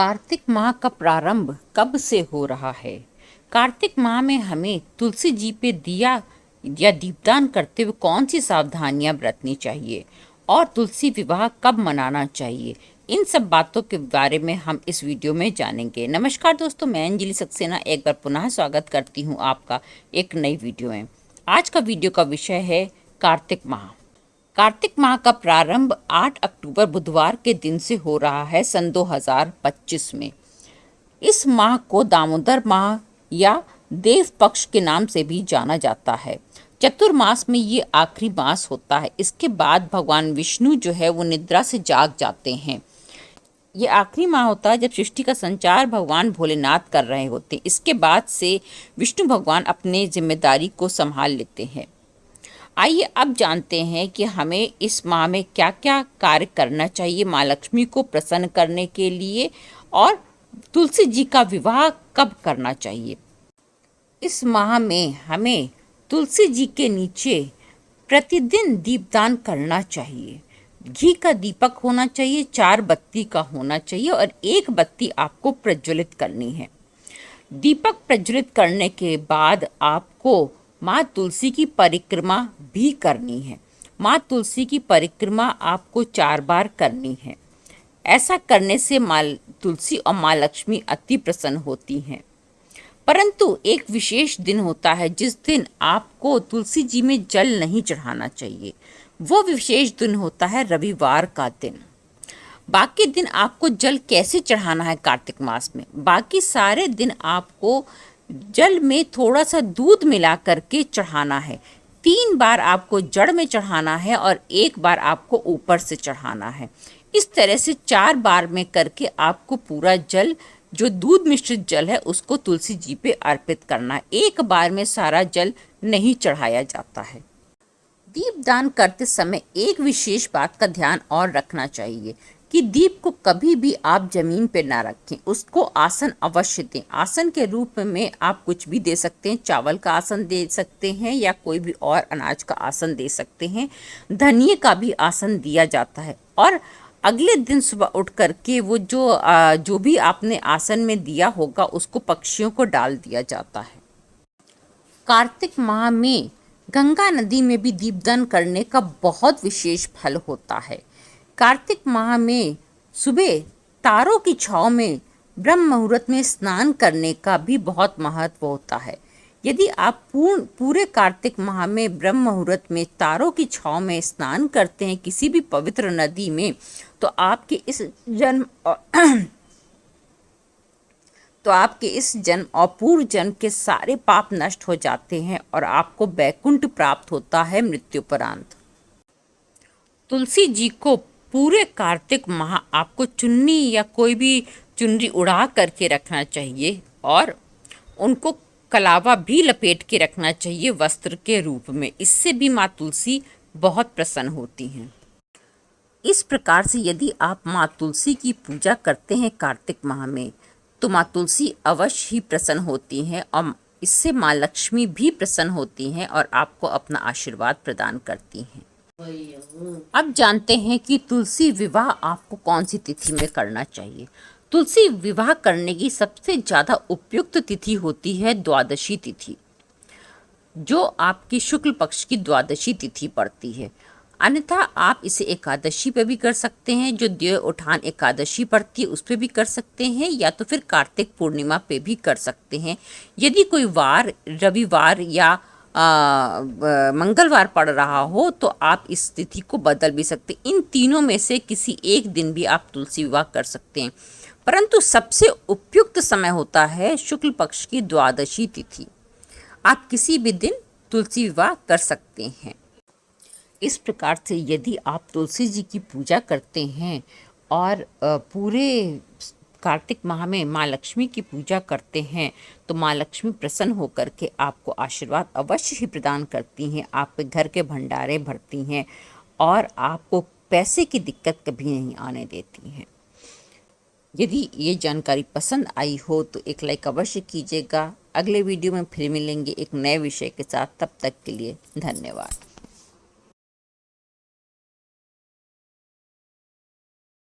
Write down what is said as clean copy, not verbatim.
कार्तिक माह का प्रारंभ कब से हो रहा है? कार्तिक माह में हमें तुलसी जी पे दिया या दीपदान करते हुए कौन सी सावधानियां बरतनी चाहिए और तुलसी विवाह कब मनाना चाहिए, इन सब बातों के बारे में हम इस वीडियो में जानेंगे। नमस्कार दोस्तों, मैं अंजलि सक्सेना एक बार पुनः स्वागत करती हूं आपका एक नई वीडियो में। आज का वीडियो का विषय है कार्तिक माह। कार्तिक माह का प्रारंभ 8 अक्टूबर बुधवार के दिन से हो रहा है सन 2025 में। इस माह को दामोदर माह या देव पक्ष के नाम से भी जाना जाता है। चतुर्मास में ये आखिरी मास होता है। इसके बाद भगवान विष्णु जो है वो निद्रा से जाग जाते हैं। ये आखिरी माह होता है जब सृष्टि का संचार भगवान भोलेनाथ कर रहे होते हैं। इसके बाद से विष्णु भगवान अपने जिम्मेदारी को संभाल लेते हैं। आइए अब जानते हैं कि हमें इस माह में क्या क्या कार्य करना चाहिए माँ लक्ष्मी को प्रसन्न करने के लिए, और तुलसी जी का विवाह कब करना चाहिए। इस माह में हमें तुलसी जी के नीचे प्रतिदिन दीपदान करना चाहिए। घी का दीपक होना चाहिए, 4 बत्ती का होना चाहिए और 1 बत्ती आपको प्रज्वलित करनी है। दीपक प्रज्वलित करने के बाद आपको माँ तुलसी की परिक्रमा भी करनी है। माँ तुलसी की परिक्रमा आपको 4 बार करनी है। ऐसा करने से माँ तुलसी और माँ लक्ष्मी अति प्रसन्न होती हैं। परंतु एक विशेष दिन होता है जिस दिन आपको तुलसी जी में जल नहीं चढ़ाना चाहिए। वो विशेष दिन होता है रविवार का दिन। बाकी दिन आपको जल कैसे चढ़ाना है कार्तिक मास में? बाकी सारे दिन आपको जल में थोड़ा सा दूध मिला करके चढ़ाना है। 3 बार आपको जड़ में चढ़ाना है और 1 बार आपको ऊपर से चढ़ाना है। इस तरह से 4 बार में करके आपको पूरा जल, जो दूध मिश्रित जल है, उसको तुलसी जी पे अर्पित करना है। 1 बार में सारा जल नहीं चढ़ाया जाता है। दीपदान करते समय एक विशेष बात का ध्यान और रखना चाहिए कि दीप को कभी भी आप जमीन पे ना रखें, उसको आसन अवश्य दें। आसन के रूप में आप कुछ भी दे सकते हैं, चावल का आसन दे सकते हैं या कोई भी और अनाज का आसन दे सकते हैं। धनिये का भी आसन दिया जाता है और अगले दिन सुबह उठ करके वो जो भी आपने आसन में दिया होगा उसको पक्षियों को डाल दिया जाता है। कार्तिक माह में गंगा नदी में भी दीपदान करने का बहुत विशेष फल होता है। कार्तिक माह में सुबह तारों की छांव में ब्रह्म मुहूर्त में स्नान करने का भी बहुत महत्व होता है। यदि आप पूरे कार्तिक माह में ब्रह्म मुहूर्त में तारों की छांव में स्नान करते हैं किसी भी पवित्र नदी में, तो आपके इस जन्म और पूर्व जन्म के सारे पाप नष्ट हो जाते हैं और आपको वैकुंठ प्राप्त होता है मृत्युपरांत। तुलसी जी को पूरे कार्तिक माह आपको चुन्नी या कोई भी चुनरी उड़ा करके रखना चाहिए और उनको कलावा भी लपेट के रखना चाहिए वस्त्र के रूप में। इससे भी माँ तुलसी बहुत प्रसन्न होती हैं। इस प्रकार से यदि आप माँ तुलसी की पूजा करते हैं कार्तिक माह में, तो माँ तुलसी अवश्य ही प्रसन्न होती हैं और इससे माँ लक्ष्मी भी प्रसन्न होती हैं और आपको अपना आशीर्वाद प्रदान करती हैं। अब जानते हैं कि तुलसी विवाह आपको कौन सी तिथि में करना चाहिए। तुलसी विवाह करने की सबसे ज़्यादा उपयुक्त तिथि होती है द्वादशी तिथि, जो आपकी शुक्ल पक्ष की द्वादशी तिथि पड़ती है। अन्यथा आप इसे एकादशी पे भी कर सकते हैं, जो देव उठान एकादशी पड़ती है उस पर भी कर सकते हैं, या तो फिर कार्तिक पूर्णिमा पे भी कर सकते हैं। यदि कोई वार रविवार या मंगलवार पड़ रहा हो तो आप इस तिथि को बदल भी सकते हैं। इन तीनों में से किसी एक दिन भी आप तुलसी विवाह कर सकते हैं, परंतु सबसे उपयुक्त समय होता है शुक्ल पक्ष की द्वादशी तिथि। आप किसी भी दिन तुलसी विवाह कर सकते हैं। इस प्रकार से यदि आप तुलसी जी की पूजा करते हैं और पूरे कार्तिक माह में माँ लक्ष्मी की पूजा करते हैं, तो माँ लक्ष्मी प्रसन्न होकर के आपको आशीर्वाद अवश्य ही प्रदान करती हैं, आपके घर के भंडारे भरती हैं और आपको पैसे की दिक्कत कभी नहीं आने देती हैं। यदि ये जानकारी पसंद आई हो तो एक लाइक अवश्य कीजिएगा। अगले वीडियो में फिर मिलेंगे एक नए विषय के साथ। तब तक के लिए धन्यवाद।